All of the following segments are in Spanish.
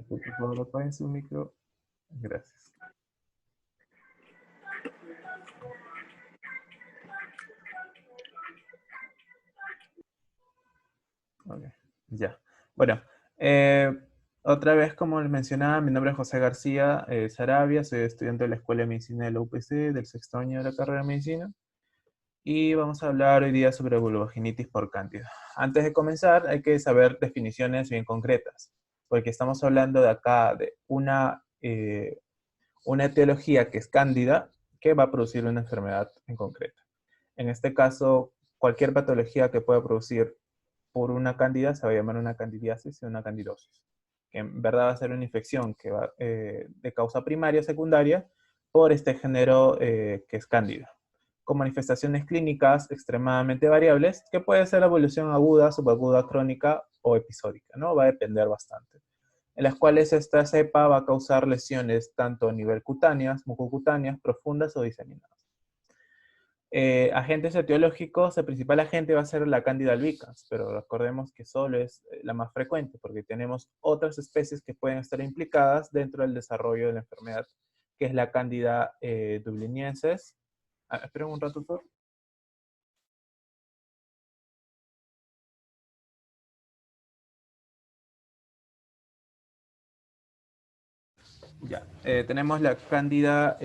Por favor, apaguen su micro. Gracias. Ok, ya. Bueno, eh, otra vez, como les mencionaba, mi nombre es José García Sarabia, soy estudiante de la Escuela de Medicina de la UPC, del sexto año de la carrera de Medicina, y vamos a hablar hoy día sobre vulvogenitis por cándida. Antes de comenzar, hay que saber definiciones bien concretas, porque estamos hablando de acá de una etiología que es cándida, que va a producir una enfermedad en concreto. En este caso, cualquier patología que pueda producir por una cándida se va a llamar una candidiasis y una candidosis, que en verdad va a ser una infección que va, de causa primaria o secundaria por este género que es cándida, con manifestaciones clínicas extremadamente variables, que puede ser evolución aguda, subaguda, crónica o episódica, ¿no? Va a depender bastante. En las cuales esta cepa va a causar lesiones tanto a nivel cutáneas, mucocutáneas, profundas o diseminadas. Agentes etiológicos, el principal agente va a ser la Candida albicans, pero recordemos que solo es la más frecuente, porque tenemos otras especies que pueden estar implicadas dentro del desarrollo de la enfermedad, que es la Candida dubliniensis. Esperen un rato, por favor. Ya, tenemos la Cándida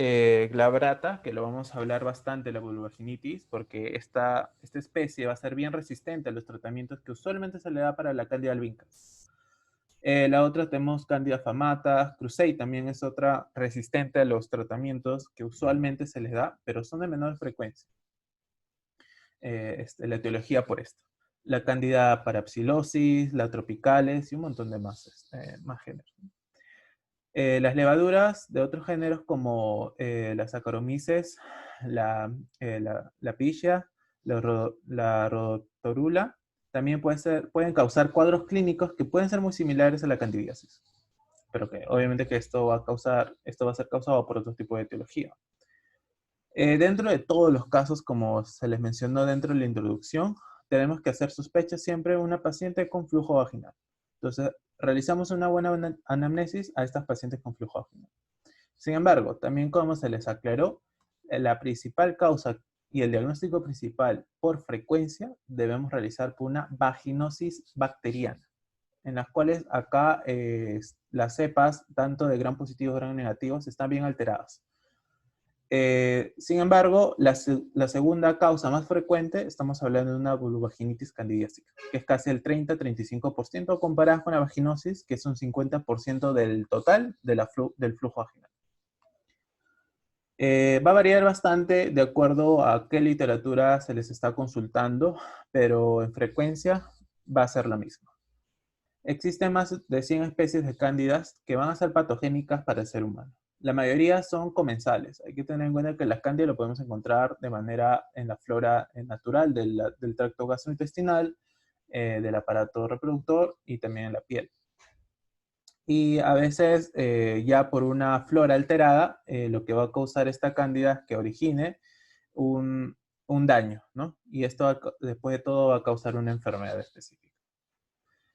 glabrata, que lo vamos a hablar bastante, la vulvogenitis, porque esta especie va a ser bien resistente a los tratamientos que usualmente se le da para la Cándida albicans. La otra tenemos Candida famata, Crusei también es otra resistente a los tratamientos que usualmente se les da, pero son de menor frecuencia. La etiología por esto. La Candida parapsilosis, la tropicales y un montón de más géneros. Las levaduras de otros géneros como la Saccharomyces, la Pichia, la Rhodotorula, también pueden causar cuadros clínicos que pueden ser muy similares a la candidiasis, pero que obviamente que esto va a ser causado por otro tipo de etiología. Dentro de todos los casos, como se les mencionó dentro de la introducción, tenemos que hacer sospecha siempre una paciente con flujo vaginal. Entonces, realizamos una buena anamnesis a estas pacientes con flujo vaginal. Sin embargo, también como se les aclaró, la principal causa y el diagnóstico principal por frecuencia debemos realizar por una vaginosis bacteriana, en las cuales acá las cepas, tanto de gram positivos como gram negativos, están bien alteradas. Sin embargo, la segunda causa más frecuente, estamos hablando de una vulvovaginitis candidiásica, que es casi el 30-35%, comparada con la vaginosis, que es un 50% del total del flujo vaginal. Va a variar bastante de acuerdo a qué literatura se les está consultando, pero en frecuencia va a ser la misma. Existen más de 100 especies de cándidas que van a ser patogénicas para el ser humano. La mayoría son comensales. Hay que tener en cuenta que las cándidas lo podemos encontrar de manera en la flora natural del tracto gastrointestinal, del aparato reproductor y también en la piel. Y a veces ya por una flora alterada, lo que va a causar esta cándida es que origine un, un daño, ¿no? Y esto después de todo va a causar una enfermedad específica.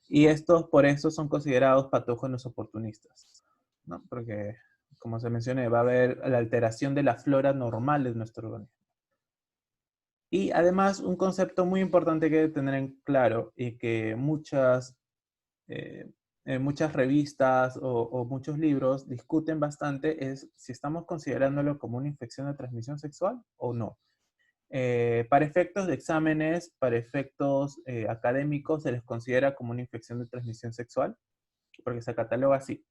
Y estos por eso son considerados patógenos oportunistas, ¿no? Porque, como se mencioné, va a haber la alteración de la flora normal de nuestro organismo. Y además, un concepto muy importante que hay que tener en claro y que eh, muchas revistas o muchos libros discuten bastante es si estamos considerándolo como una infección de transmisión sexual o no. Para efectos de exámenes, para efectos académicos, se les considera como una infección de transmisión sexual, porque se cataloga así.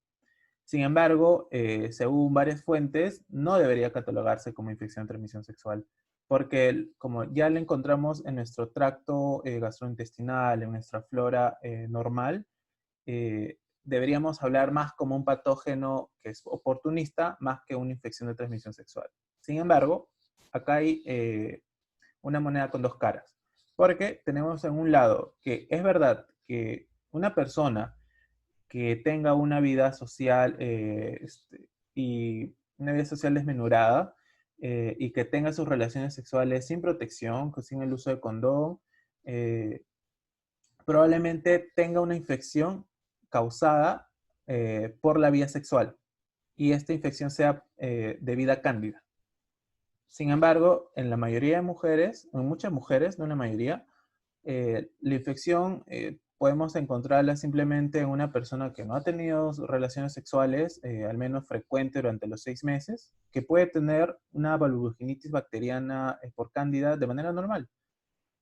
Sin embargo, según varias fuentes, no debería catalogarse como infección de transmisión sexual, porque como ya lo encontramos en nuestro tracto gastrointestinal, en nuestra flora normal, deberíamos hablar más como un patógeno que es oportunista, más que una infección de transmisión sexual. Sin embargo, acá hay una moneda con dos caras, porque tenemos en un lado que es verdad que una persona que tenga una vida social y una vida social desmenurada y que tenga sus relaciones sexuales sin protección, sin el uso de condón, eh, probablemente tenga una infección causada por la vía sexual y esta infección sea debida a cándida. Sin embargo, en la mayoría de mujeres, en muchas mujeres, no en la mayoría, la infección podemos encontrarla simplemente en una persona que no ha tenido relaciones sexuales, al menos frecuente durante los 6 meses, que puede tener una vulvogenitis bacteriana por cándida de manera normal.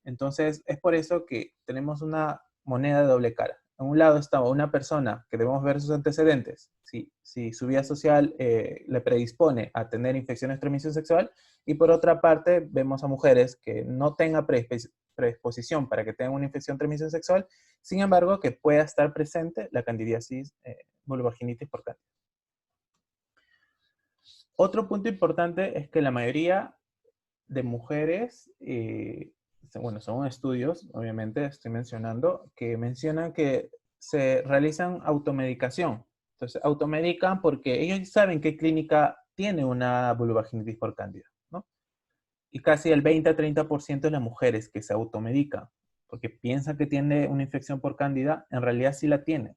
Entonces, es por eso que tenemos una moneda de doble cara. A un lado está una persona que debemos ver sus antecedentes, si su vida social le predispone a tener infecciones de transmisión sexual, y por otra parte vemos a mujeres que no tengan predisposición para que tengan una infección de transmisión sexual, sin embargo que pueda estar presente la candidiasis vulvogenitis por cándida. Otro punto importante es que la mayoría de mujeres, bueno, son estudios, obviamente, estoy mencionando, que mencionan que se realizan automedicación. Entonces, automedican porque ellos saben qué clínica tiene una vulvogenitis por cándida, ¿no? Y casi el 20 a 30% de las mujeres que se automedican porque piensan que tiene una infección por cándida, en realidad sí la tiene.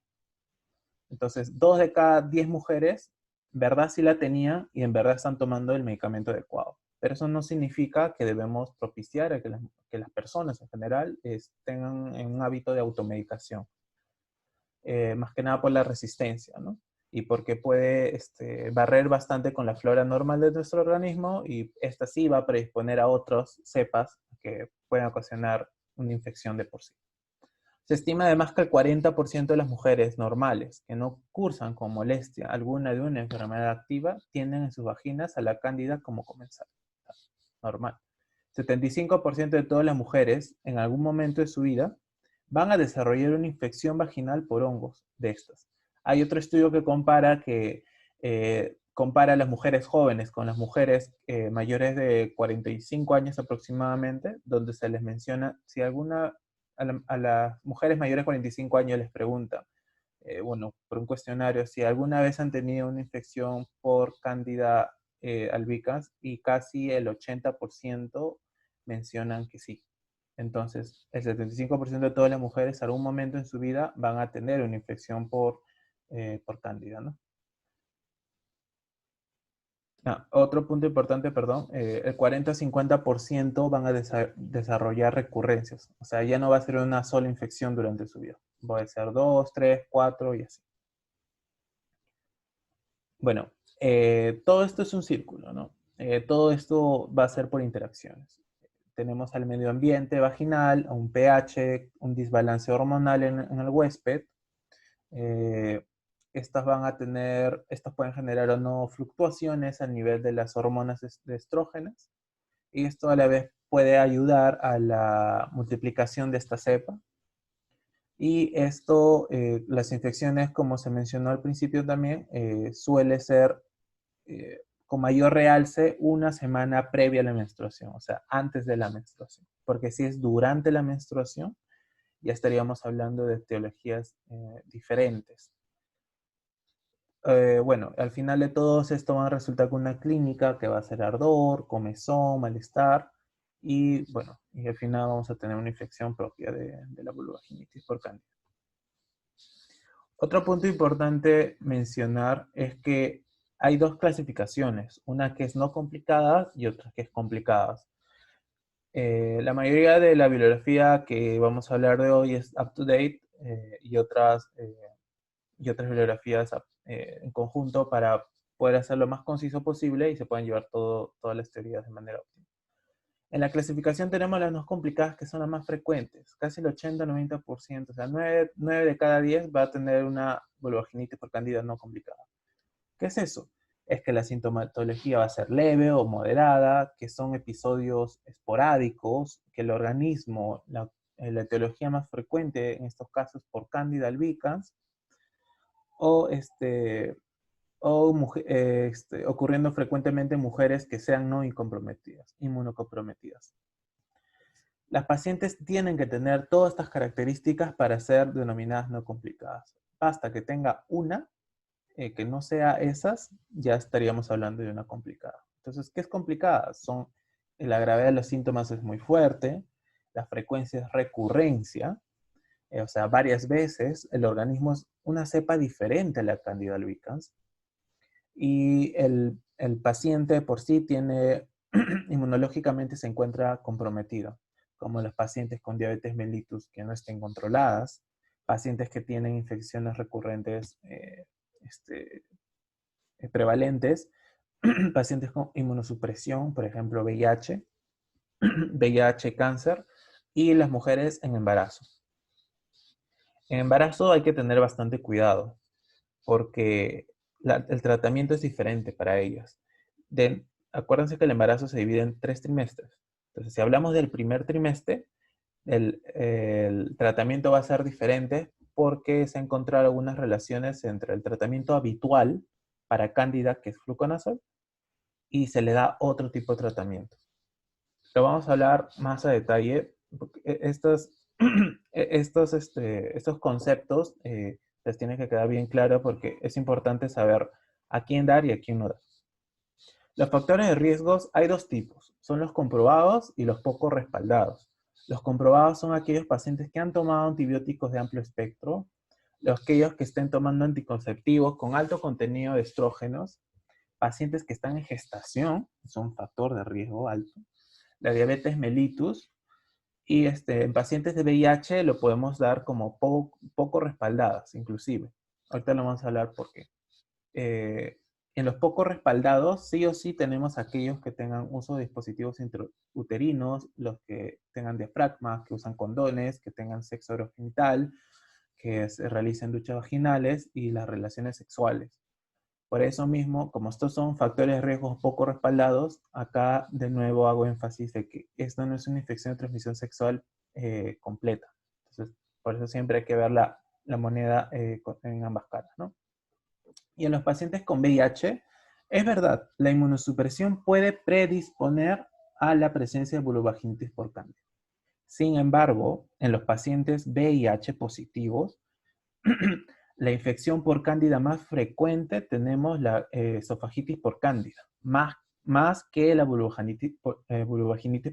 Entonces, 2 de cada 10 mujeres, verdad sí la tenían y en verdad están tomando el medicamento adecuado. Pero eso no significa que debemos propiciar a que las personas en general tengan un hábito de automedicación. Más que nada por la resistencia, ¿no? Y porque puede barrer bastante con la flora normal de nuestro organismo y esta sí va a predisponer a otras cepas que pueden ocasionar una infección de por sí. Se estima además que el 40% de las mujeres normales que no cursan con molestia alguna de una enfermedad activa tienen en sus vaginas a la cándida como comensal. Normal. 75% de todas las mujeres en algún momento de su vida van a desarrollar una infección vaginal por hongos de estas. Hay otro estudio que compara a las mujeres jóvenes con las mujeres mayores de 45 años aproximadamente, donde se les menciona si alguna a las mujeres mayores de 45 años les pregunta, bueno, por un cuestionario, si alguna vez han tenido una infección por Candida albicans, y casi el 80% mencionan que sí. Entonces, el 75% de todas las mujeres en algún momento en su vida van a tener una infección por Candida, ¿no? Otro punto importante, perdón, el 40-50% van a desarrollar recurrencias. O sea, ya no va a ser una sola infección durante su vida. Puede ser 2, 3, 4 y así. Bueno, todo esto es un círculo, ¿no? Todo esto va a ser por interacciones. Tenemos al medio ambiente vaginal, a un pH, un desbalance hormonal en el huésped. Eh, estas pueden generar o no fluctuaciones a nivel de las hormonas de estrógenas, y esto a la vez puede ayudar a la multiplicación de esta cepa. Y esto, las infecciones, como se mencionó al principio también, suele ser con mayor realce una semana previa a la menstruación, o sea, antes de la menstruación. Porque si es durante la menstruación, ya estaríamos hablando de etiologías diferentes. Bueno, al final de todo esto va a resultar con una clínica que va a ser ardor, comezón, malestar, y bueno, y al final vamos a tener una infección propia de la vulvogenitis por cándida. Otro punto importante mencionar es que hay dos clasificaciones, una que es no complicada y otra que es complicada. La mayoría de la bibliografía que vamos a hablar de hoy es up to date, y otras bibliografías en conjunto para poder hacerlo lo más conciso posible y se pueden llevar todas las teorías de manera óptima. En la clasificación tenemos las no complicadas, que son las más frecuentes. Casi el 80-90%, o sea, 9 de cada 10 va a tener una vulvogenitis por cándida no complicada. ¿Qué es eso? Es que la sintomatología va a ser leve o moderada, que son episodios esporádicos, que el organismo, la etiología más frecuente en estos casos por Candida albicans, o ocurriendo frecuentemente en mujeres que sean no inmunocomprometidas. Las pacientes tienen que tener todas estas características para ser denominadas no complicadas. Basta que tenga una que no sea esas, ya estaríamos hablando de una complicada. Entonces, ¿qué es complicada? La gravedad de los síntomas es muy fuerte, la frecuencia es recurrencia, o sea, varias veces, el organismo es una cepa diferente a la Candida albicans y el paciente por sí tiene, inmunológicamente se encuentra comprometido, como los pacientes con diabetes mellitus que no estén controladas, pacientes que tienen infecciones recurrentes este, prevalentes, pacientes con inmunosupresión, por ejemplo, VIH, VIH cáncer, y las mujeres en embarazo. En embarazo hay que tener bastante cuidado porque el tratamiento es diferente para ellas. Acuérdense que el embarazo se divide en 3 trimestres. Entonces, si hablamos del primer trimestre, el tratamiento va a ser diferente porque se han encontrado algunas relaciones entre el tratamiento habitual para cándida, que es fluconazol, y se le da otro tipo de tratamiento. Lo vamos a hablar más a detalle. Estos conceptos les tiene que quedar bien claro porque es importante saber a quién dar y a quién no dar. Los factores de riesgos hay dos tipos, son los comprobados y los poco respaldados. Los comprobados son aquellos pacientes que han tomado antibióticos de amplio espectro, aquellos que estén tomando anticonceptivos con alto contenido de estrógenos, pacientes que están en gestación, son un factor de riesgo alto, la diabetes mellitus, y en pacientes de VIH lo podemos dar como poco respaldadas, inclusive. Ahorita lo vamos a hablar por qué. En los poco respaldados, sí o sí tenemos aquellos que tengan uso de dispositivos intrauterinos, los que tengan diafragma, que usan condones, que tengan sexo orogenital, que se realicen duchas vaginales y las relaciones sexuales. Por eso mismo, como estos son factores de riesgo poco respaldados, acá de nuevo hago énfasis de que esto no es una infección de transmisión sexual completa. Entonces, por eso siempre hay que ver la moneda en ambas caras, ¿no? Y en los pacientes con VIH, es verdad, la inmunosupresión puede predisponer a la presencia de vulvovaginitis por cándida. Sin embargo, en los pacientes VIH positivos, la infección por cándida más frecuente tenemos la esofagitis por cándida, más que la vulvovaginitis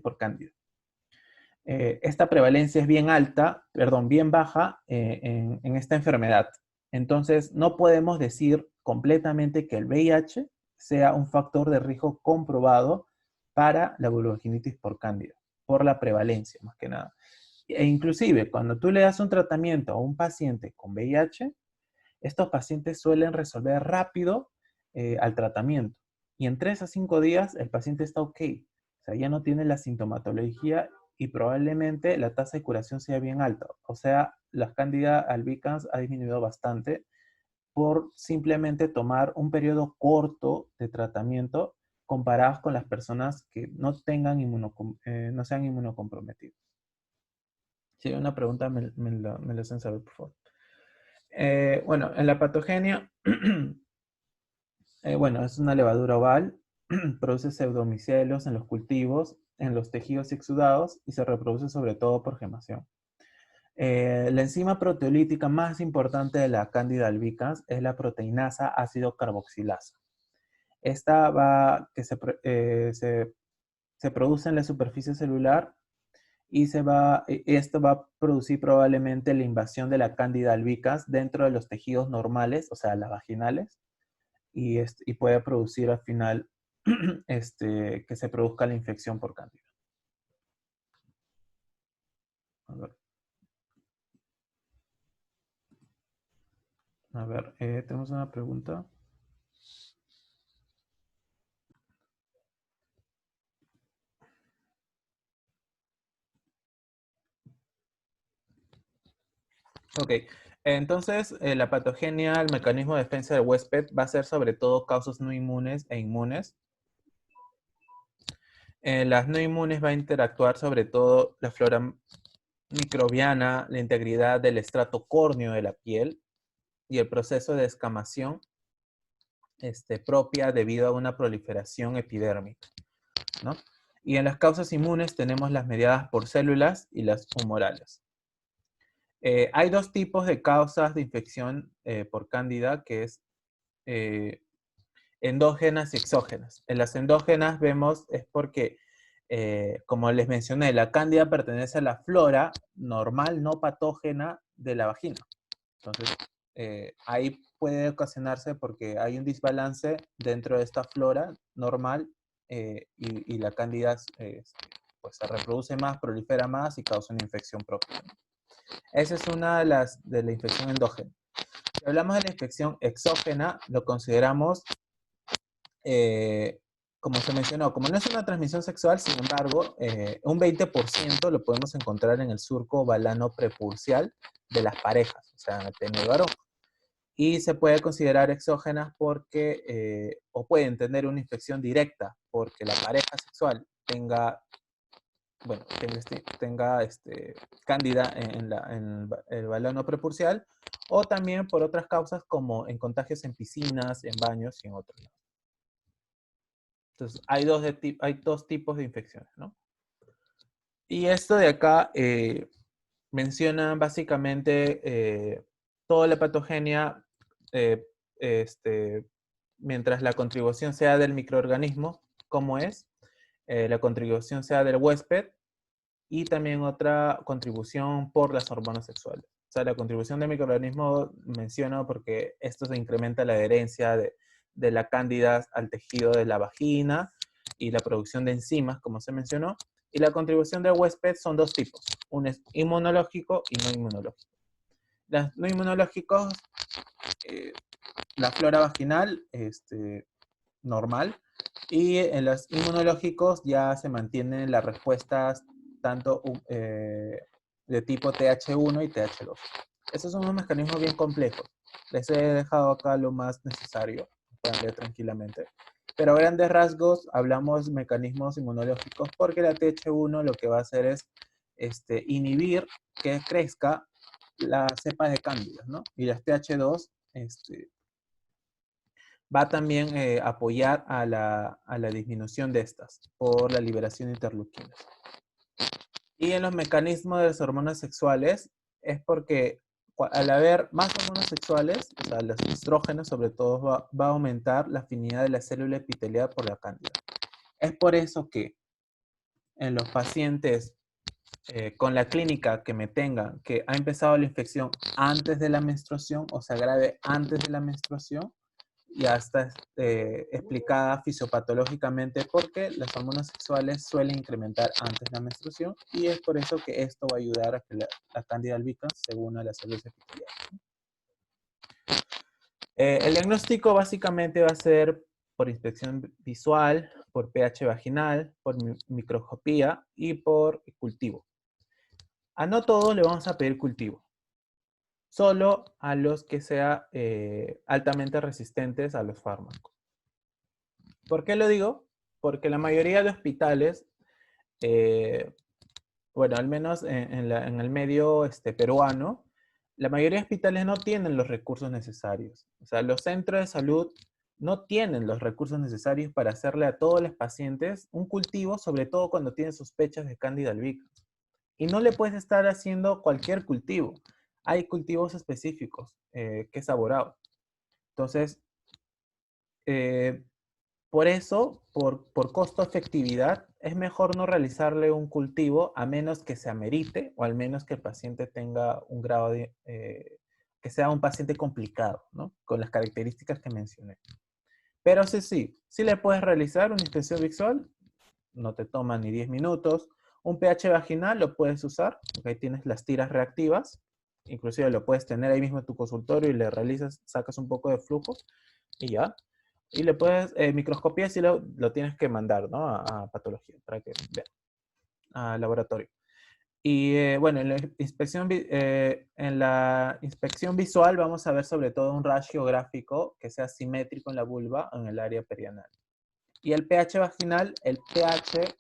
por cándida. Esta prevalencia es bien alta, perdón, bien baja en esta enfermedad. Entonces, no podemos decir completamente que el VIH sea un factor de riesgo comprobado para la vulvovaginitis por cándida, por la prevalencia, más que nada. E inclusive, cuando tú le das un tratamiento a un paciente con VIH, estos pacientes suelen resolver rápido al tratamiento. Y en 3 a 5 días el paciente está ok. O sea, ya no tiene la sintomatología y probablemente la tasa de curación sea bien alta. O sea, las Candida albicans ha disminuido bastante por simplemente tomar un periodo corto de tratamiento comparados con las personas que no tengan no sean inmunocomprometidos. Si hay una pregunta, me lo hacen saber, por favor. Bueno, en la patogenia, bueno, es una levadura oval, produce pseudomicelos en los cultivos, en los tejidos exudados y se reproduce sobre todo por gemación. La enzima proteolítica más importante de la Candida albicans es la proteinasa ácido carboxilasa. Esta se produce en la superficie celular y esto va a producir probablemente la invasión de la Candida albicans dentro de los tejidos normales, o sea, las vaginales, y puede producir al final que se produzca la infección por Candida. A ver, tenemos una pregunta. Ok, entonces la patogenia, el mecanismo de defensa del huésped va a ser sobre todo causas no inmunes e inmunes. Las no inmunes va a interactuar sobre todo la flora microbiana, la integridad del estrato córneo de la piel y el proceso de descamación propia debido a una proliferación epidérmica, ¿no? Y en las causas inmunes tenemos las mediadas por células y las humorales. Hay dos tipos de causas de infección por cándida, que es endógenas y exógenas. En las endógenas vemos es porque, como les mencioné, la cándida pertenece a la flora normal, no patógena de la vagina. Entonces, ahí puede ocasionarse porque hay un desbalance dentro de esta flora normal y la cándida pues se reproduce más, prolifera más y causa una infección propia. Esa es una de la infección endógena. Si hablamos de la infección exógena, lo consideramos, como se mencionó, como no es una transmisión sexual, sin embargo, un 20% lo podemos encontrar en el surco balano prepurcial de las parejas, o sea, en el pene del varón. Y se puede considerar exógenas porque, o pueden tener una infección directa porque la pareja sexual tenga, bueno, tenga cándida en el balano prepurcial, o también por otras causas como en contagios en piscinas, en baños y en otros lados. Entonces, hay dos tipos de infecciones, ¿no? Y esto de acá menciona básicamente toda la patogenia, eh, mientras la contribución sea del microorganismo, como es, la contribución sea del huésped, y también otra contribución por las hormonas sexuales. O sea, la contribución del microorganismo menciono porque esto se incrementa la adherencia de la cándida al tejido de la vagina y la producción de enzimas, como se mencionó. Y la contribución del huésped son dos tipos. Uno es inmunológico y no inmunológico. Los no inmunológicos, la flora vaginal normal, y en los inmunológicos ya se mantienen las respuestas tanto de tipo TH1 y TH2. Esos son unos mecanismos bien complejos. Les he dejado acá lo más necesario, para leer tranquilamente. Pero a grandes rasgos hablamos de mecanismos inmunológicos porque la TH1 lo que va a hacer es inhibir que crezca las cepas de cándida, ¿no? Y las TH2 va también a apoyar a la disminución de estas por la liberación de interleuquinas. Y en los mecanismos de las hormonas sexuales es porque al haber más hormonas sexuales, o sea, los estrógenos sobre todo, va a aumentar la afinidad de la célula epitelial por la cándida. Es por eso que en los pacientes con la clínica que me tengan, que ha empezado la infección antes de la menstruación o se agrave antes de la menstruación, ya está explicada fisiopatológicamente porque las hormonas sexuales suelen incrementar antes de la menstruación, y es por eso que esto va a ayudar a que la cándida albicans se una a las células epiteliales. El diagnóstico básicamente va a ser por inspección visual, por pH vaginal, por microscopía y por cultivo. A no todos le vamos a pedir cultivo, solo a los que sean altamente resistentes a los fármacos. ¿Por qué lo digo? Porque la mayoría de hospitales, bueno, al menos en el medio peruano, la mayoría de hospitales no tienen los recursos necesarios. O sea, los centros de salud no tienen los recursos necesarios para hacerle a todos los pacientes un cultivo, sobre todo cuando tienen sospechas de Candida albicans. Y no le puedes estar haciendo cualquier cultivo. Hay cultivos específicos que es elaborado. Entonces, por eso, por costo-efectividad, es mejor no realizarle un cultivo a menos que se amerite o al menos que el paciente tenga un grado de, que sea un paciente complicado, ¿no? Con las características que mencioné. Pero sí le puedes realizar una inspección visual, no te toma ni 10 minutos. Un pH vaginal lo puedes usar, porque ahí tienes las tiras reactivas. Inclusive lo puedes tener ahí mismo en tu consultorio y le realizas, sacas un poco de flujo y ya. Y le puedes, microscopía si lo tienes que mandar, ¿no? A patología, para que vean, al laboratorio. Y bueno, en la inspección visual vamos a ver sobre todo un rash geográfico que sea simétrico en la vulva o en el área perianal. Y el pH vaginal, el pH,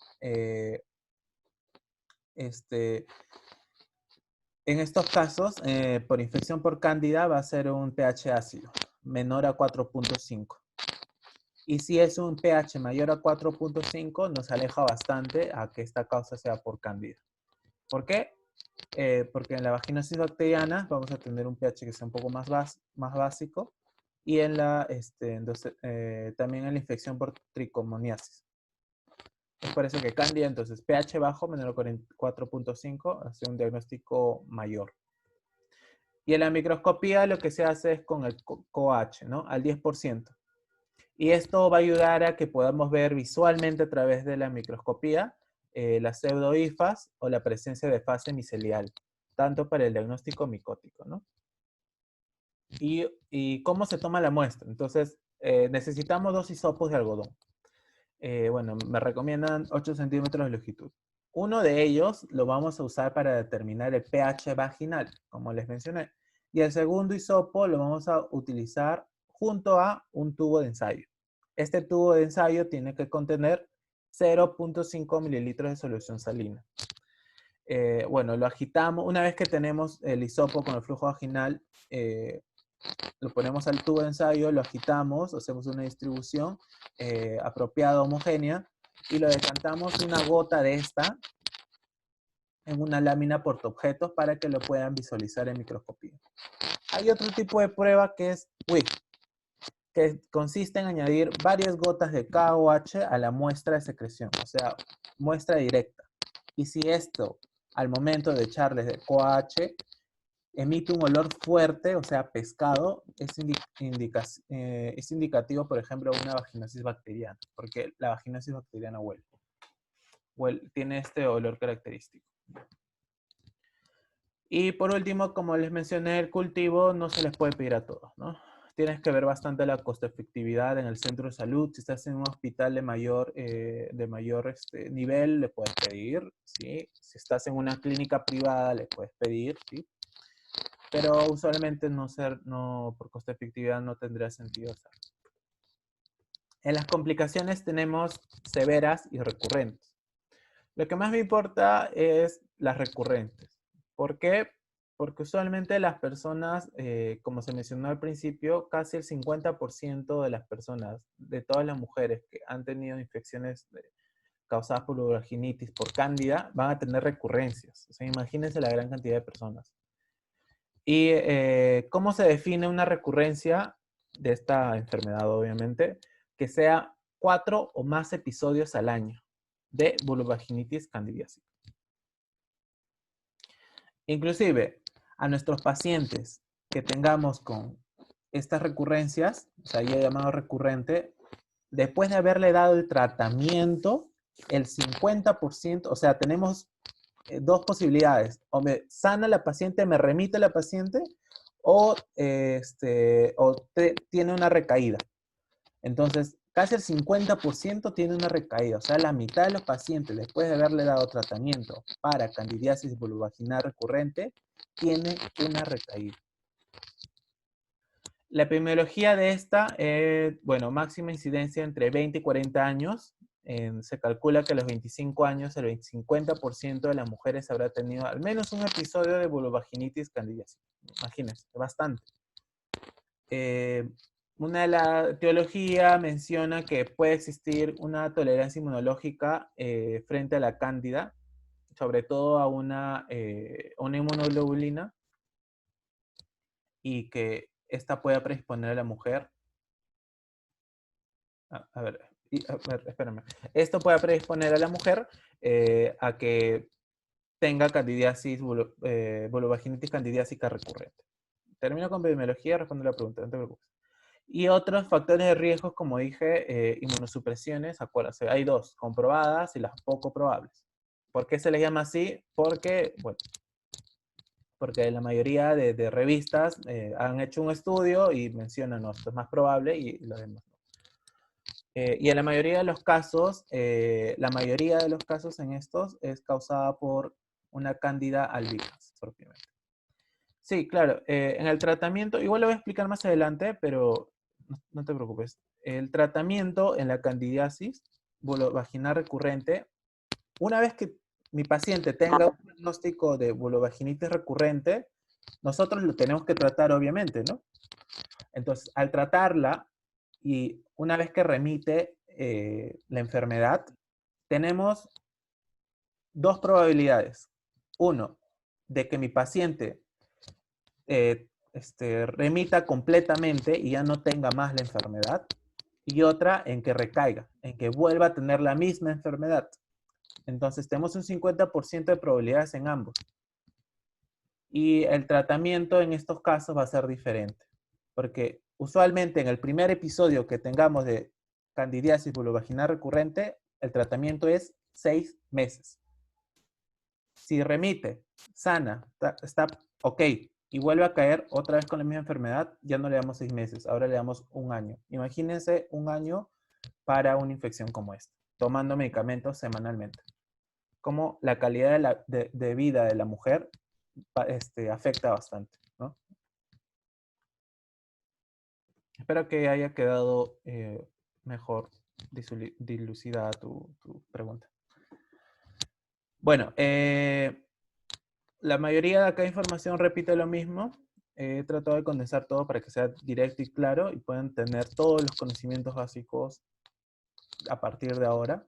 en estos casos, por infección por cándida, va a ser un pH ácido, menor a 4.5. Y si es un pH mayor a 4.5, nos aleja bastante a que esta causa sea por cándida. ¿Por qué? Porque en la vaginosis bacteriana vamos a tener un pH que sea un poco más básico, y en también en la infección por tricomoniasis. Es por eso que cándida, entonces pH bajo, menor a 4.5, hace un diagnóstico mayor. Y en la microscopía lo que se hace es con el COH, ¿no? Al 10%. Y esto va a ayudar a que podamos ver visualmente a través de la microscopía las pseudohifas o la presencia de fase micelial, tanto para el diagnóstico micótico, ¿no? ¿Y cómo se toma la muestra? Entonces, necesitamos 2 hisopos de algodón. Bueno, me recomiendan 8 centímetros de longitud. Uno de ellos lo vamos a usar para determinar el pH vaginal, como les mencioné. Y el segundo hisopo lo vamos a utilizar junto a un tubo de ensayo. Este tubo de ensayo tiene que contener 0.5 mililitros de solución salina. Bueno, lo agitamos. Una vez que tenemos el hisopo con el flujo vaginal, lo ponemos al tubo de ensayo, lo agitamos, hacemos una distribución apropiada, homogénea, y lo decantamos una gota de esta en una lámina portaobjetos para que lo puedan visualizar en microscopía. Hay otro tipo de prueba que es WIG, que consiste en añadir varias gotas de KOH a la muestra de secreción, o sea, muestra directa. Y si esto, al momento de echarles de KOH, emite un olor fuerte, o sea, pescado, es indicativo, por ejemplo, de una vaginosis bacteriana, porque la vaginosis bacteriana huele, tiene este olor característico. Y por último, como les mencioné, el cultivo no se les puede pedir a todos, ¿no? Tienes que ver bastante la costo-efectividad en el centro de salud. Si estás en un hospital de mayor nivel, le puedes pedir, ¿sí? Si estás en una clínica privada, le puedes pedir, ¿sí? Pero usualmente por costo-efectividad no tendría sentido hacerlo. En las complicaciones tenemos severas y recurrentes. Lo que más me importa es las recurrentes. ¿Por qué? Porque usualmente las personas, como se mencionó al principio, casi el 50% de las personas, de todas las mujeres que han tenido infecciones causadas por vaginitis, por cándida, van a tener recurrencias. O sea, imagínense la gran cantidad de personas. ¿Y cómo se define una recurrencia de esta enfermedad, obviamente? Que sea 4 o más episodios al año de vulvovaginitis candidiásica. Inclusive, a nuestros pacientes que tengamos con estas recurrencias, o sea, ya llamado recurrente, después de haberle dado el tratamiento, el 50%, o sea, tenemos dos posibilidades. O me sana la paciente, me remite la paciente, o tiene una recaída. Entonces, casi el 50% tiene una recaída. O sea, la mitad de los pacientes, después de haberle dado tratamiento para candidiasis vulvovaginal recurrente, tiene una recaída. La epidemiología de esta, bueno, máxima incidencia entre 20 y 40 años. Se calcula que a los 25 años el 50% de las mujeres habrá tenido al menos un episodio de vulvovaginitis candidiásica. Imagínense, bastante. Una de la etiología menciona que puede existir una tolerancia inmunológica frente a la cándida, sobre todo a una inmunoglobulina, y que esta pueda predisponer a la mujer. A ver, espérame. Esto puede predisponer a la mujer a que tenga candidiasis, vulvovaginitis candidiásica recurrente. Termino con epidemiología, respondo la pregunta, no te preocupes. Y otros factores de riesgo, como dije, inmunosupresiones, acuérdense, hay dos, comprobadas y las poco probables. ¿Por qué se les llama así? Porque, bueno, porque la mayoría de revistas han hecho un estudio y mencionan, no, esto es más probable y lo demás no. Y en la mayoría de los casos, en estos es causada por una cándida albicans, propiamente. Sí, claro, en el tratamiento, igual lo voy a explicar más adelante, pero no te preocupes. El tratamiento en la candidiasis vulvovaginal recurrente, una vez que mi paciente tenga un diagnóstico de vulvovaginitis recurrente, nosotros lo tenemos que tratar, obviamente, ¿no? Entonces, al tratarla y una vez que remite la enfermedad, tenemos dos probabilidades. Uno, de que mi paciente remita completamente y ya no tenga más la enfermedad. Y otra, en que recaiga, en que vuelva a tener la misma enfermedad. Entonces, tenemos un 50% de probabilidades en ambos. Y el tratamiento en estos casos va a ser diferente, porque usualmente en el primer episodio que tengamos de candidiasis vulvovaginal recurrente, el tratamiento es 6 meses. Si remite, sana, está ok, y vuelve a caer otra vez con la misma enfermedad, ya no le damos 6 meses, ahora le damos un año. Imagínense un año para una infección como esta, tomando medicamentos semanalmente. Cómo la calidad de vida de la mujer afecta bastante, ¿no? Espero que haya quedado mejor dilucidada tu pregunta. Bueno, la mayoría de acá información repite lo mismo. He tratado de condensar todo para que sea directo y claro y puedan tener todos los conocimientos básicos a partir de ahora.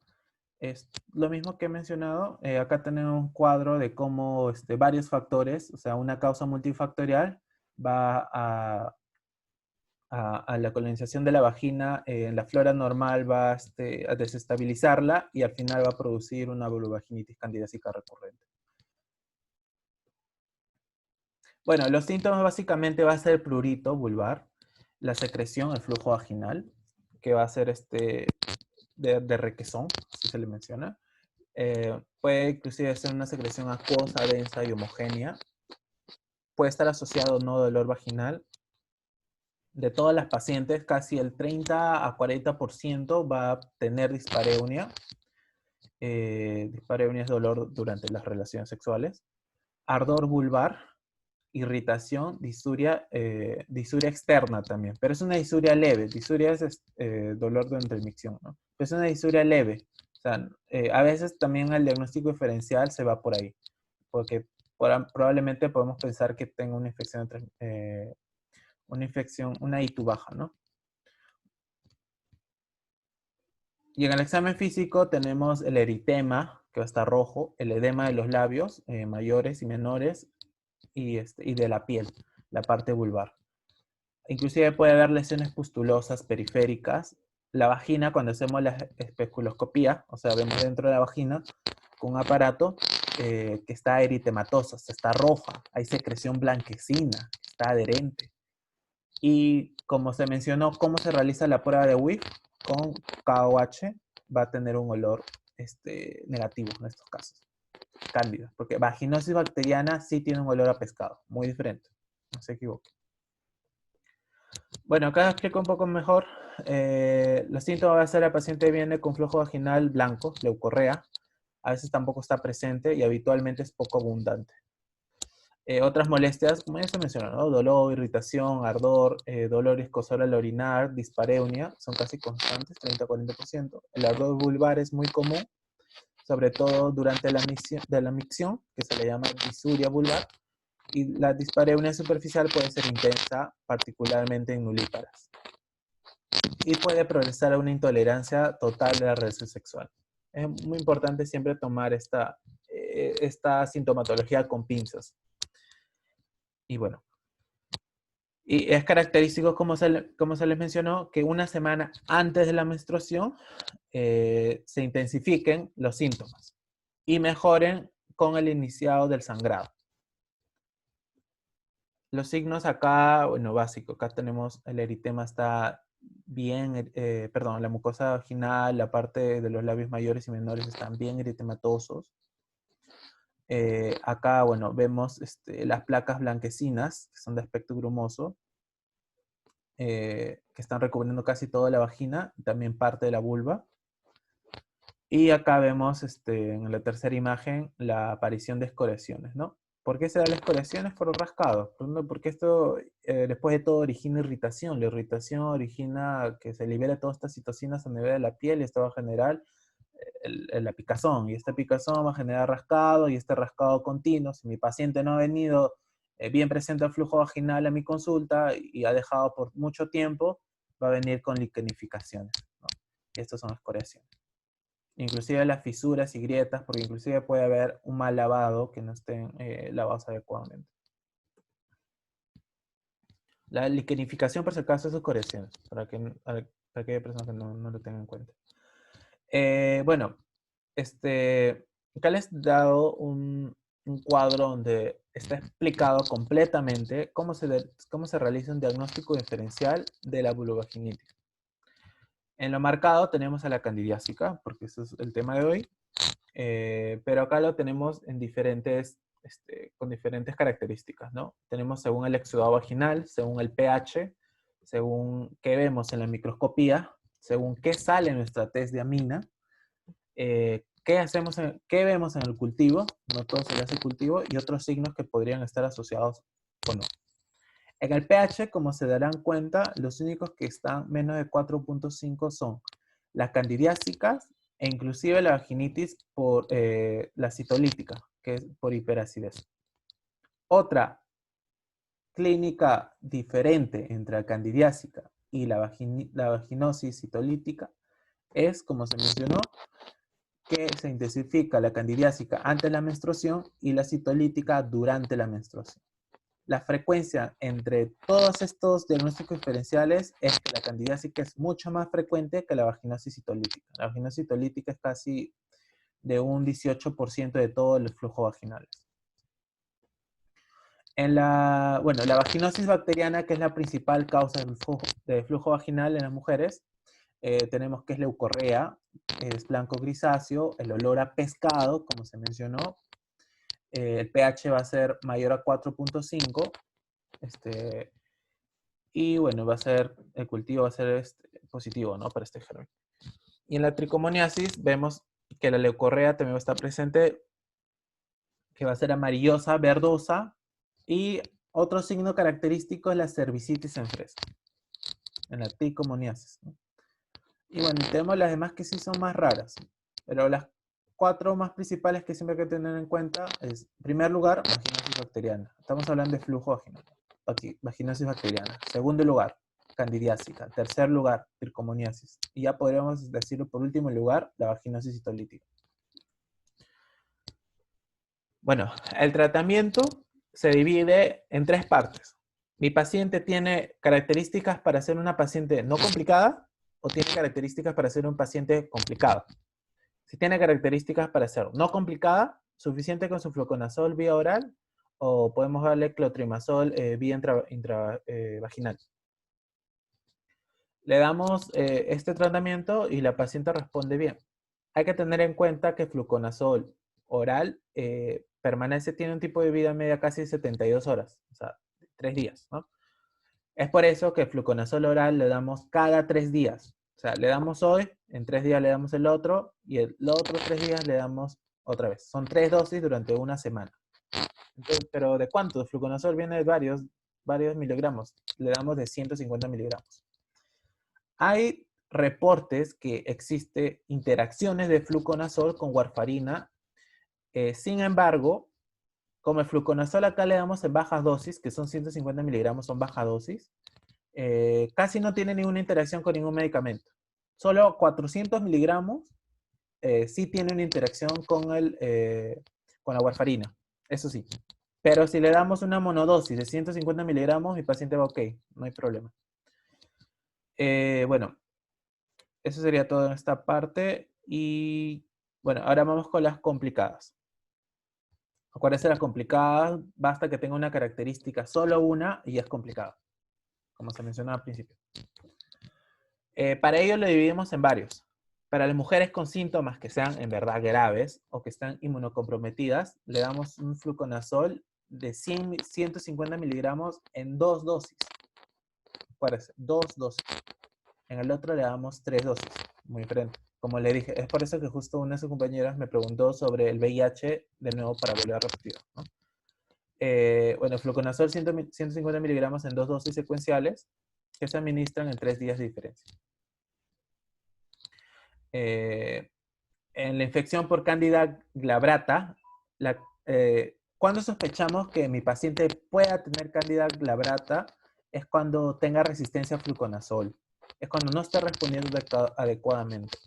Es lo mismo que he mencionado. Acá tenemos un cuadro de cómo varios factores, o sea, una causa multifactorial va a la colonización de la vagina en la flora normal, va a desestabilizarla y al final va a producir una vulvovaginitis candidiásica recurrente. Bueno, los síntomas básicamente va a ser prurito vulvar, la secreción, el flujo vaginal, que va a ser de requesón, así se le menciona. Puede inclusive ser una secreción acuosa, densa y homogénea. Puede estar asociado a no dolor vaginal. De todas las pacientes, casi el 30 a 40% va a tener dispareunia. Dispareunia es dolor durante las relaciones sexuales. Ardor vulvar, irritación, disuria externa también, pero es una disuria leve. Disuria es dolor durante la micción, ¿no? Pero es una disuria leve. O sea, a veces también el diagnóstico diferencial se va por ahí, porque probablemente podemos pensar que tenga una infección, una ITU baja, ¿no? Y en el examen físico tenemos el eritema, que va a estar rojo, el edema de los labios, mayores y menores, y de la piel, la parte vulvar. Inclusive puede haber lesiones pustulosas periféricas. La vagina, cuando hacemos la especuloscopía, o sea, vemos dentro de la vagina con un aparato que está eritematosa, está roja, hay secreción blanquecina, está adherente. Y como se mencionó, cómo se realiza la prueba de WIF con KOH, va a tener un olor negativo en estos casos, cándida, porque vaginosis bacteriana sí tiene un olor a pescado, muy diferente, no se equivoque. Bueno, acá explico un poco mejor. Los síntomas va a ser el paciente viene con flujo vaginal blanco, leucorrea, a veces tampoco está presente y habitualmente es poco abundante. Otras molestias, como ya se mencionó, ¿no? Dolor, irritación, ardor, dolor y escozor al orinar, dispareunia, son casi constantes, 30-40%. El ardor vulvar es muy común, sobre todo durante la micción, que se le llama disuria vulvar, y la dispareunia superficial puede ser intensa, particularmente en nulíparas. Y puede progresar a una intolerancia total de la relación sexual. Es muy importante siempre tomar esta sintomatología con pinzas. Y bueno, y es característico, como se les mencionó, que una semana antes de la menstruación se intensifiquen los síntomas y mejoren con el iniciado del sangrado. Los signos acá, bueno, básico, acá tenemos el eritema está bien, perdón, la mucosa vaginal, la parte de los labios mayores y menores están bien eritematosos. Acá, bueno, vemos las placas blanquecinas, que son de aspecto grumoso, que están recubriendo casi toda la vagina, también parte de la vulva. Y acá vemos en la tercera imagen la aparición de escoriaciones, ¿no? ¿Por qué se da la escoriación? Es por rascado. Porque esto, después de todo, origina irritación. La irritación origina que se libere todas estas citocinas a nivel de la piel y esto va a generar la picazón. Y esta picazón va a generar rascado y este rascado continuo. Si mi paciente no ha venido bien presente al flujo vaginal a mi consulta y ha dejado por mucho tiempo, va a venir con liquenificaciones, ¿no? Y estos son escoriaciones. Inclusive las fisuras y grietas, porque inclusive puede haber un mal lavado que no estén lavados adecuadamente. La liquenificación, por si acaso, es escoriaciones, para aquella persona que no lo tenga en cuenta. Bueno, acá les he dado un un cuadro donde está explicado completamente cómo se realiza un diagnóstico diferencial de la vulvovaginitis. En lo marcado tenemos a la candidiásica, porque eso es el tema de hoy, pero acá lo tenemos en con diferentes características, ¿no? Tenemos según el exudado vaginal, según el pH, según qué vemos en la microscopía, según qué sale en nuestra test de amina, qué vemos en el cultivo, no todo se le hace cultivo, y otros signos que podrían estar asociados o no. En el pH, como se darán cuenta, los únicos que están menos de 4.5 son las candidiásicas e inclusive la vaginitis por la citolítica, que es por hiperacidez. Otra clínica diferente entre la candidiásica y la vaginosis citolítica es, como se mencionó, que se intensifica la candidiásica antes de la menstruación y la citolítica durante la menstruación. La frecuencia entre todos estos diagnósticos diferenciales es que la candidiásica es mucho más frecuente que la vaginosis citolítica. La vaginosis citolítica es casi de un 18% de todo el flujo vaginal. La vaginosis bacteriana, que es la principal causa de flujo vaginal en las mujeres, tenemos que es leucorrea, es blanco grisáceo, el olor a pescado, como se mencionó, el pH va a ser mayor a 4.5, y bueno, el cultivo va a ser positivo, ¿no? Para este germen. Y en la tricomoniasis vemos que la leucorrea también va a estar presente, que va a ser amarillosa, verdosa, y otro signo característico es la cervicitis en fresa, en la tricomoniasis, ¿no? Y bueno, tenemos las demás que sí son más raras, pero las 4 más principales que siempre hay que tener en cuenta es, en primer lugar, vaginosis bacteriana. Estamos hablando de flujo vaginal. Aquí, vaginosis bacteriana. Segundo lugar, candidiásica. Tercer lugar, tricomoniasis. Y ya podríamos decirlo por último lugar, la vaginosis citolítica. Bueno, el tratamiento se divide en 3 partes. Mi paciente tiene características para ser una paciente no complicada o tiene características para ser un paciente complicado. Si tiene características para ser no complicada, suficiente con su fluconazol vía oral o podemos darle clotrimazol vía vaginal. Le damos este tratamiento y la paciente responde bien. Hay que tener en cuenta que fluconazol oral tiene un tipo de vida media casi de 72 horas, o sea, 3 días, ¿no? Es por eso que fluconazol oral le damos cada 3 días. O sea, le damos hoy, en 3 días le damos el otro, y los otros 3 días le damos otra vez. Son 3 dosis durante una semana. Entonces, pero ¿de cuánto? El fluconazol viene de varios miligramos. Le damos de 150 miligramos. Hay reportes que existe interacciones de fluconazol con warfarina. Sin embargo, como el fluconazol acá le damos en bajas dosis, que son 150 miligramos, son baja dosis, casi no tiene ninguna interacción con ningún medicamento. Solo 400 miligramos sí tiene una interacción con la warfarina, eso sí. Pero si le damos una monodosis de 150 miligramos, mi paciente va ok, no hay problema. Bueno, eso sería todo en esta parte. Y bueno, ahora vamos con las complicadas. Acuérdense, las complicadas, basta que tenga una característica, solo una, y es complicada, como se mencionó al principio. Para ello lo dividimos en varios. Para las mujeres con síntomas que sean en verdad graves o que están inmunocomprometidas, le damos un fluconazol de 150 miligramos en 2 dosis. Acuérdense, 2 dosis. En el otro le damos 3 dosis, muy diferente. Como le dije, es por eso que justo una de sus compañeras me preguntó sobre el VIH de nuevo para volver a repetir, ¿no? Bueno, fluconazol 150 miligramos en 2 dosis secuenciales que se administran en 3 días de diferencia. En la infección por Candida glabrata, cuando sospechamos que mi paciente pueda tener Candida glabrata es cuando tenga resistencia a fluconazol. Es cuando no está respondiendo adecuadamente.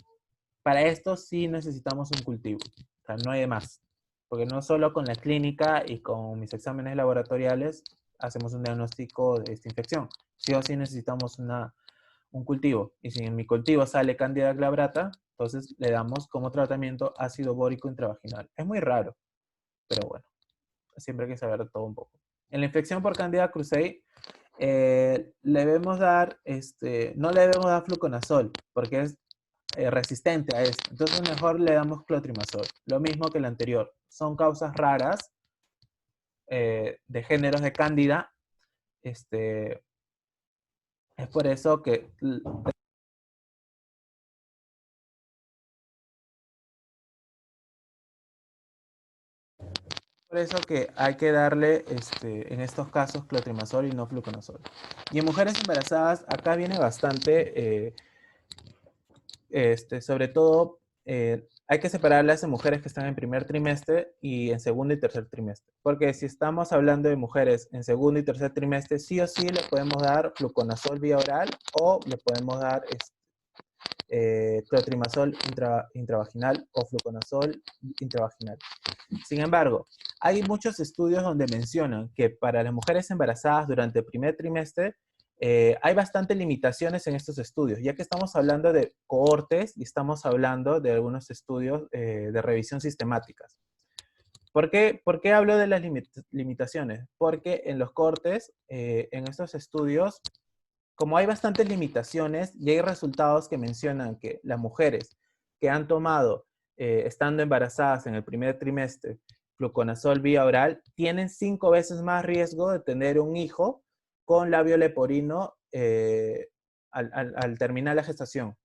Para esto sí necesitamos un cultivo. O sea, no hay más. Porque no solo con la clínica y con mis exámenes laboratoriales hacemos un diagnóstico de esta infección. Sí o sí necesitamos un cultivo. Y si en mi cultivo sale Candida glabrata, entonces le damos como tratamiento ácido bórico intravaginal. Es muy raro, pero bueno. siempre hay que saber todo un poco. En la infección por Candida krusei, le debemos dar, no le debemos dar fluconazol, porque es resistente a esto. Entonces mejor le damos clotrimazol. Lo mismo que el anterior. Son causas raras de géneros de cándida. Es por eso que hay que darle en estos casos clotrimazol y no fluconazol. Y en mujeres embarazadas, acá viene bastante, sobre todo, hay que separarlas en mujeres que están en primer trimestre y en segundo y tercer trimestre. Porque si estamos hablando de mujeres en segundo y tercer trimestre, sí o sí le podemos dar fluconazol vía oral o le podemos dar clotrimazol intravaginal o fluconazol intravaginal. Sin embargo, hay muchos estudios donde mencionan que para las mujeres embarazadas durante el primer trimestre hay bastantes limitaciones en estos estudios, ya que estamos hablando de cohortes y estamos hablando de algunos estudios de revisión sistemáticas. ¿Por qué hablo de las limitaciones? Porque en los cohortes, en estos estudios, como hay bastantes limitaciones y hay resultados que mencionan que las mujeres que han tomado, estando embarazadas en el primer trimestre, fluconazol vía oral, tienen 5 veces más riesgo de tener un hijo con labio leporino al terminar la gestación.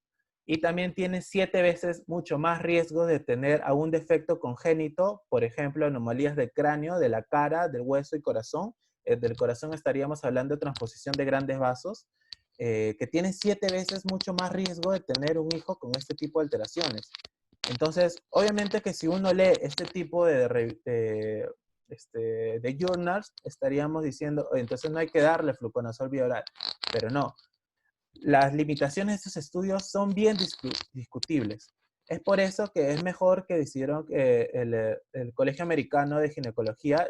Y también tienen 7 veces mucho más riesgo de tener algún defecto congénito, por ejemplo, anomalías del cráneo, de la cara, del hueso y corazón. Del corazón estaríamos hablando de transposición de grandes vasos, que tienen 7 veces mucho más riesgo de tener un hijo con este tipo de alteraciones. Entonces, obviamente que si uno lee este tipo de journals, estaríamos diciendo, entonces no hay que darle fluconazol vía oral, pero no. Las limitaciones de estos estudios son bien discutibles. Es por eso que es mejor que decidieron que el Colegio Americano de Ginecología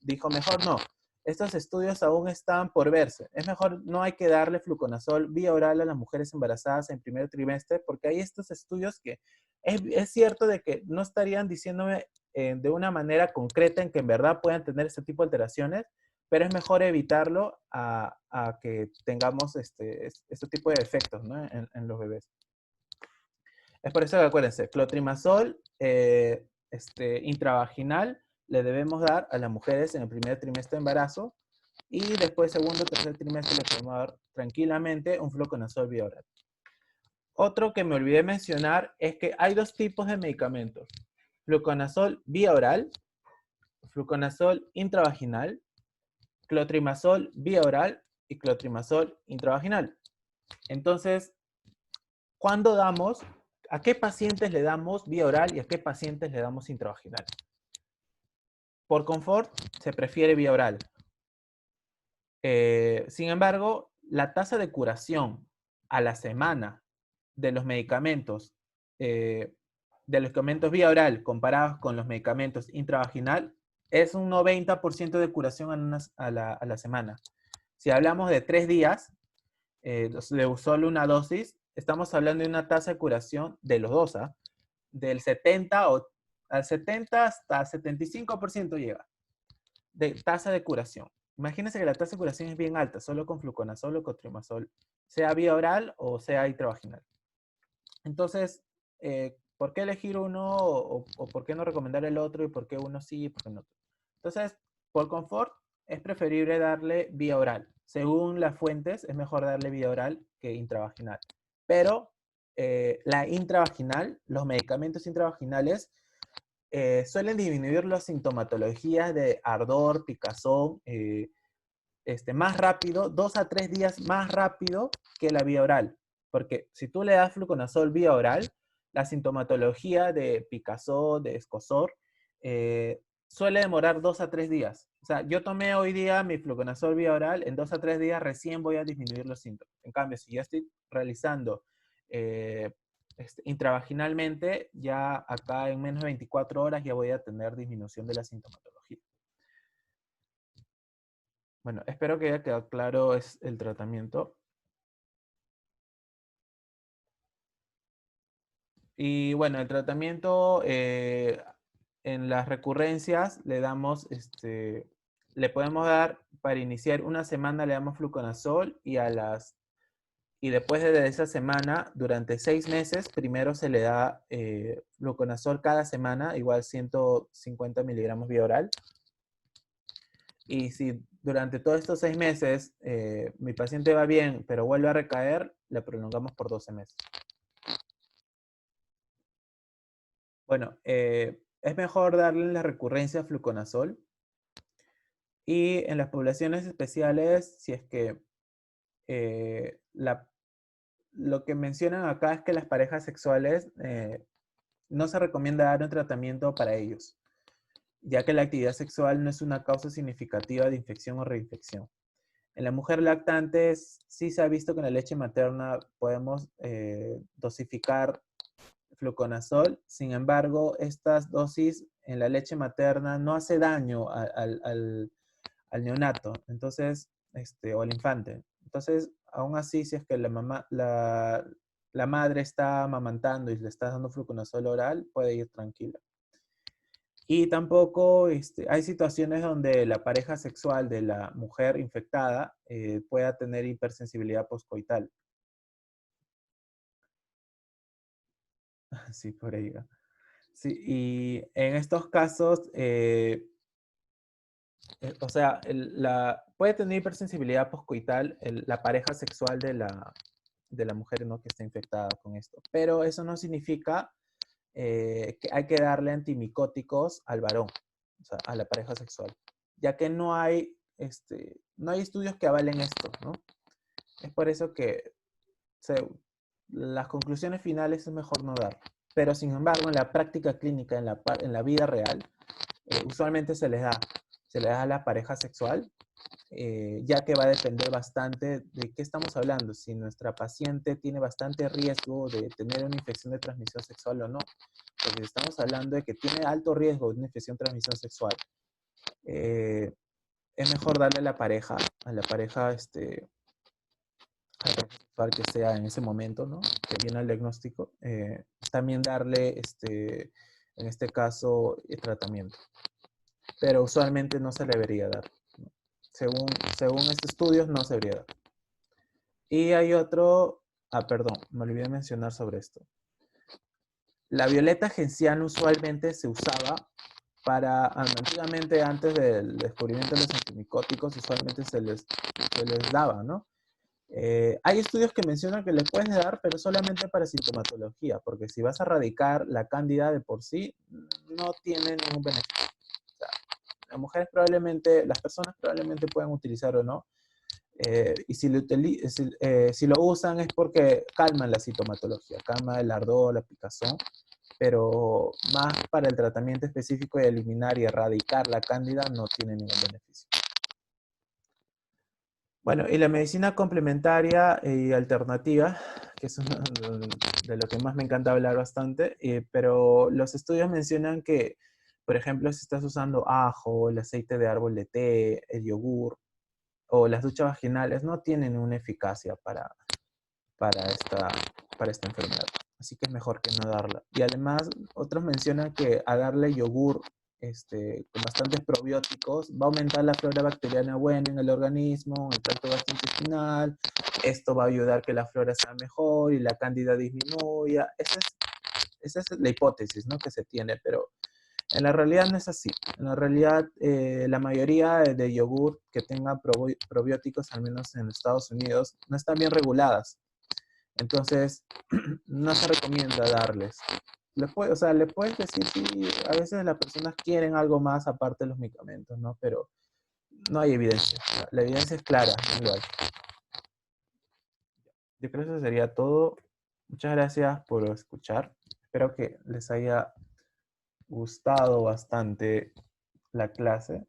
dijo mejor no. Estos estudios aún están por verse. Es mejor, no hay que darle fluconazol vía oral a las mujeres embarazadas en primer trimestre, porque hay estos estudios que es cierto de que no estarían diciéndome de una manera concreta en que en verdad puedan tener este tipo de alteraciones, pero es mejor evitarlo a que tengamos este tipo de efectos, ¿no? En los bebés. Es por eso que acuérdense, clotrimazol intravaginal le debemos dar a las mujeres en el primer trimestre de embarazo y después, segundo o tercer trimestre, le podemos dar tranquilamente un fluconazol vía oral. Otro que me olvidé mencionar es que hay dos tipos de medicamentos. Fluconazol vía oral, fluconazol intravaginal, clotrimazol vía oral y clotrimazol intravaginal. Entonces, ¿cuándo damos? ¿A qué pacientes le damos vía oral y a qué pacientes le damos intravaginal? Por confort, se prefiere vía oral. Sin embargo, la tasa de curación a la semana de los medicamentos vía oral comparados con los medicamentos intravaginal es un 90% de curación a la semana. Si hablamos de 3 días, de solo una dosis, estamos hablando de una tasa de curación de los dos, del 70 al 70 hasta 75% llega de tasa de curación. Imagínense que la tasa de curación es bien alta, solo con fluconazol o cotrimazol, sea vía oral o sea intravaginal. Entonces, ¿por qué elegir uno o por qué no recomendar el otro y por qué uno sí y por qué no otro? Entonces, por confort, es preferible darle vía oral. Según las fuentes, es mejor darle vía oral que intravaginal. Pero la intravaginal, los medicamentos intravaginales, suelen disminuir las sintomatologías de ardor, picazón, más rápido, 2 a 3 días más rápido que la vía oral. Porque si tú le das fluconazol vía oral, la sintomatología de picazón, de escozor, suele demorar 2 a 3 días. O sea, yo tomé hoy día mi fluconazol vía oral, en 2 a 3 días recién voy a disminuir los síntomas. En cambio, si yo estoy realizando intravaginalmente, ya acá en menos de 24 horas ya voy a tener disminución de la sintomatología. Bueno, espero que haya quedado claro el tratamiento. Y bueno, el tratamiento en las recurrencias le damos, le podemos dar, para iniciar una semana le damos fluconazol y después de esa semana, durante 6 meses, primero se le da fluconazol cada semana, igual 150 miligramos vía oral. Y si durante todos estos 6 meses mi paciente va bien, pero vuelve a recaer, le prolongamos por 12 meses. Bueno, es mejor darle en la recurrencia fluconazol. Y en las poblaciones especiales, si es que lo que mencionan acá es que las parejas sexuales no se recomienda dar un tratamiento para ellos, ya que la actividad sexual no es una causa significativa de infección o reinfección. En la mujer lactante sí se ha visto que en la leche materna podemos dosificar fluconazol. Sin embargo, estas dosis en la leche materna no hace daño al neonato, entonces, o al infante. Entonces, aún así, si es que la madre está amamantando y le está dando fluconazol oral, puede ir tranquila. Y tampoco hay situaciones donde la pareja sexual de la mujer infectada pueda tener hipersensibilidad postcoital. Sí, por ahí va. Sí, y en estos casos, o sea, puede tener hipersensibilidad postcoital la pareja sexual de la mujer, ¿no?, que está infectada con esto. Pero eso no significa que hay que darle antimicóticos al varón, o sea, a la pareja sexual, ya que no hay estudios que avalen esto, ¿no? Es por eso que las conclusiones finales es mejor no dar. Pero sin embargo, en la práctica clínica, en la vida real, usualmente se les da a la pareja sexual, ya que va a depender bastante de qué estamos hablando, si nuestra paciente tiene bastante riesgo de tener una infección de transmisión sexual o no. Porque si estamos hablando de que tiene alto riesgo de una infección de transmisión sexual, es mejor darle a la pareja sexual que sea en ese momento, ¿no?, que viene el diagnóstico, también darle, en este caso, tratamiento. Pero usualmente no se le debería dar, ¿no? Según estos estudios, no se debería dar. Y hay otro, perdón, me olvidé mencionar sobre esto. La violeta genciana usualmente se usaba antiguamente, antes del descubrimiento de los antimicóticos, usualmente se les daba, ¿no? Hay estudios que mencionan que le puedes dar, pero solamente para sintomatología, porque si vas a erradicar la cándida de por sí, no tiene ningún beneficio. O sea, las personas probablemente puedan utilizar o no, y si lo usan es porque calman la sintomatología, calma el ardor, la picazón, pero más para el tratamiento específico de eliminar y erradicar la cándida no tiene ningún beneficio. Bueno, y la medicina complementaria y alternativa, que es uno de lo que más me encanta hablar bastante, pero los estudios mencionan que, por ejemplo, si estás usando ajo, el aceite de árbol de té, el yogur o las duchas vaginales, no tienen una eficacia para esta, para esta enfermedad. Así que es mejor que no darla. Y además, otros mencionan que a darle yogur con bastantes probióticos va a aumentar la flora bacteriana buena en el organismo, en el tracto gastrointestinal. Esto va a ayudar a que la flora sea mejor y la cándida disminuya. Esa es la hipótesis, ¿no?, que se tiene, pero en la realidad no es así. En la realidad, la mayoría de yogur que tengan probióticos, al menos en Estados Unidos, no están bien reguladas. Entonces, no se recomienda darles. Le puedes decir, sí, a veces las personas quieren algo más aparte de los medicamentos, ¿no? Pero no hay evidencia. La evidencia es clara, no lo hay. Yo creo que eso sería todo. Muchas gracias por escuchar. Espero que les haya gustado bastante la clase.